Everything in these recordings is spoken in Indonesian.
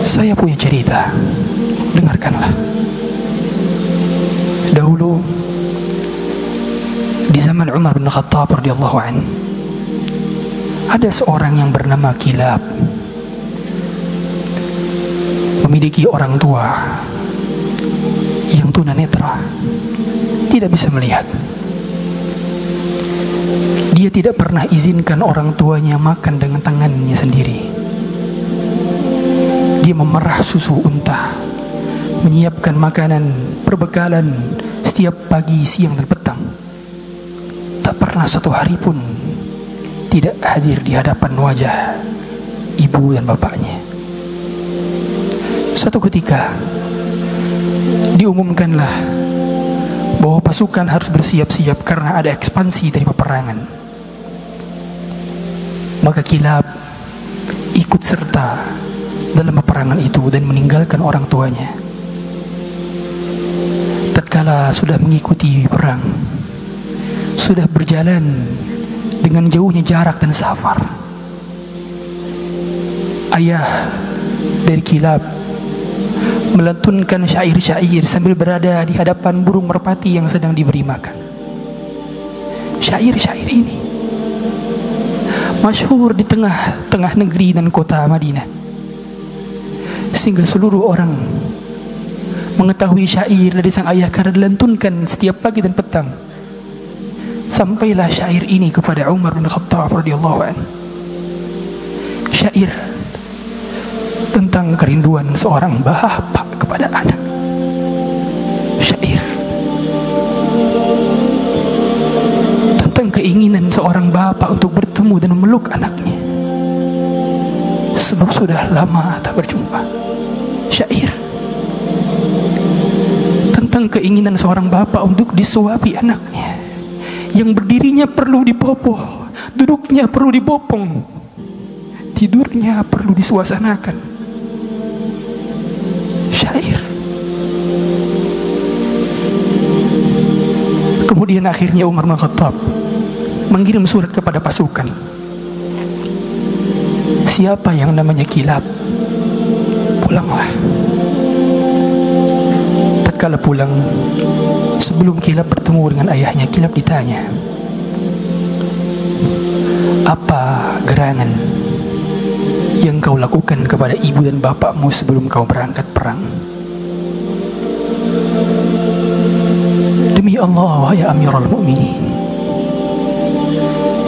Saya punya cerita, dengarkanlah. Dahulu di zaman Umar bin Khattab radhiyallahu anhu, ada seorang yang bernama Kilab, memiliki orang tua yang tunanetra, tidak bisa melihat. Dia tidak pernah izinkan orang tuanya makan dengan tangannya sendiri. Dia memerah susu unta, menyiapkan makanan perbekalan setiap pagi, siang dan petang. Tak pernah satu hari pun tidak hadir di hadapan wajah ibu dan bapaknya. Suatu ketika diumumkanlah bahwa pasukan harus bersiap-siap karena ada ekspansi dari peperangan. Maka Kilab ikut serta dalam peperangan itu dan meninggalkan orang tuanya. Tatkala sudah mengikuti perang, sudah berjalan dengan jauhnya jarak dan safar, ayah dari Kilab melantunkan syair-syair sambil berada di hadapan burung merpati yang sedang diberi makan. Syair-syair ini masyhur di tengah-tengah negeri dan kota Madinah, sehingga seluruh orang mengetahui syair dari sang ayah karena dilantunkan setiap pagi dan petang. Sampailah syair ini kepada Umar bin Khattab radhiyallahu anhu. Syair tentang kerinduan seorang bapak kepada anak. Syair tentang keinginan seorang bapak untuk bertemu dan memeluk anaknya, sebab sudah lama tak berjumpa. Syair tentang keinginan seorang bapak untuk disuapi anaknya, yang berdirinya perlu dipopoh, duduknya perlu dibopong, tidurnya perlu disuasanakan. Syair. Kemudian akhirnya Umar bin Khattab mengirim surat kepada pasukan. Siapa yang namanya Kilab, pulanglah. Tatkala pulang, sebelum Kilab bertemu dengan ayahnya, Kilab ditanya, apa gerangan yang kau lakukan kepada ibu dan bapakmu sebelum kau berangkat perang? Demi Allah, wahai Amirul Mukminin,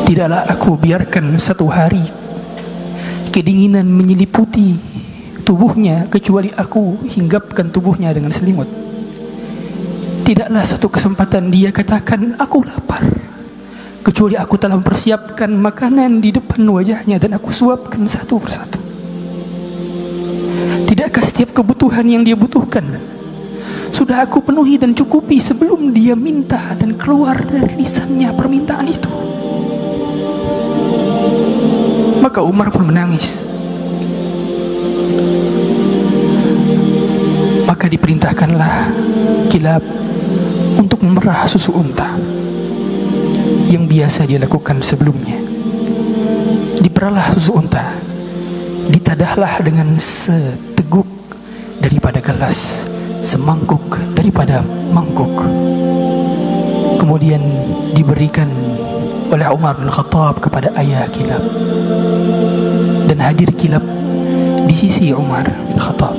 tidaklah aku biarkan satu hari kedinginan menyeliputi tubuhnya kecuali aku hinggapkan tubuhnya dengan selimut. Tidaklah satu kesempatan dia katakan aku lapar kecuali aku telah mempersiapkan makanan di depan wajahnya dan aku suapkan satu persatu. Tidakkah setiap kebutuhan yang dia butuhkan sudah aku penuhi dan cukupi sebelum dia minta dan keluar dari lisannya permintaan itu? Maka Umar pun menangis. Maka diperintahkanlah Kilab untuk memerah susu unta yang biasa dia lakukan sebelumnya. Diperalah susu unta, ditadahlah dengan seteguk daripada gelas, semangkuk daripada mangkuk. Kemudian diberikan oleh Umar bin Khattab kepada ayah Kilab, dan hadir Kilab di sisi Umar bin Khattab.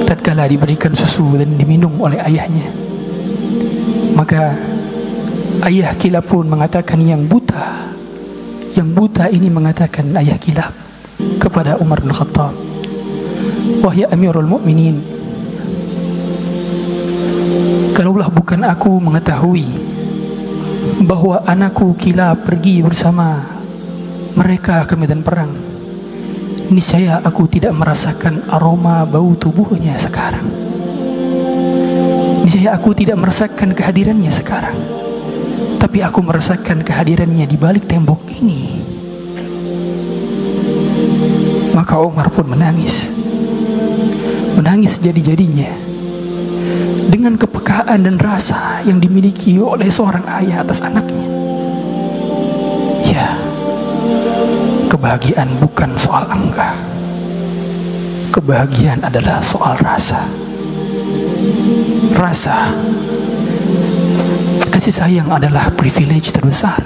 Tatkala diberikan susu dan diminum oleh ayahnya, maka ayah Kilab pun mengatakan, yang buta ini mengatakan ayah Kilab kepada Umar bin Khattab, wahai Amirul Mukminin, kalaulah bukan aku mengetahui bahwa anakku Kilab pergi bersama mereka ke medan perang, niscaya aku tidak merasakan aroma bau tubuhnya sekarang. Niscaya aku tidak merasakan kehadirannya sekarang, tapi aku merasakan kehadirannya di balik tembok ini. Maka Umar pun menangis jadi-jadinya dengan kepekaan dan rasa yang dimiliki oleh seorang ayah atas anaknya. Ya, kebahagiaan bukan soal angka, kebahagiaan adalah soal rasa. Rasa. Kasih sayang adalah privilege terbesar.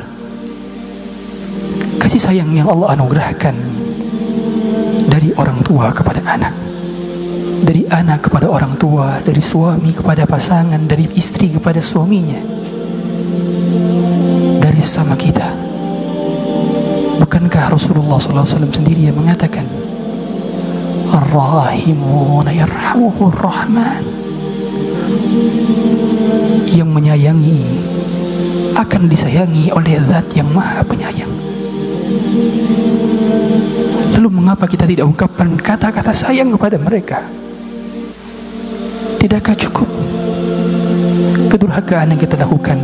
Kasih sayang yang Allah anugerahkan dari orang tua kepada anak, dari anak kepada orang tua, dari suami kepada pasangan, dari istri kepada suaminya, dari sesama kita. Bukankah Rasulullah SAW sendiri yang mengatakan, Ar-Rahimuna yarhamuhur Rahman, yang menyayangi akan disayangi oleh Zat yang Maha Penyayang. Lalu mengapa kita tidak ungkapkan kata-kata sayang kepada mereka? Tidakkah cukup kedurhakaan yang kita lakukan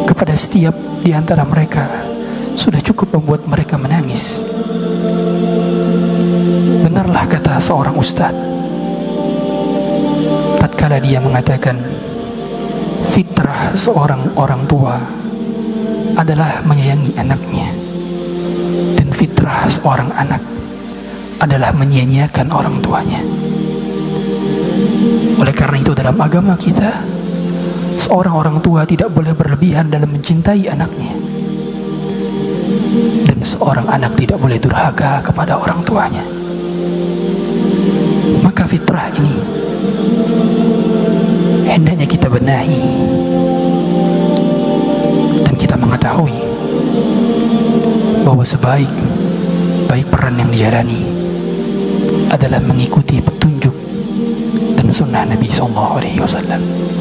kepada setiap di antara mereka sudah cukup membuat mereka menangis? Benarlah kata seorang ustadz tatkala dia mengatakan, fitrah seorang orang tua adalah menyayangi anaknya, dan fitrah seorang anak adalah menyia-nyiakan orang tuanya. Oleh karena itu dalam agama kita, seorang orang tua tidak boleh berlebihan dalam mencintai anaknya, dan seorang anak tidak boleh durhaka kepada orang tuanya. Maka fitrah ini hendaknya kita benahi, dan kita mengetahui bahwa sebaik peran yang dijalani adalah mengikuti petunjuk dan sunnah Nabi SAW.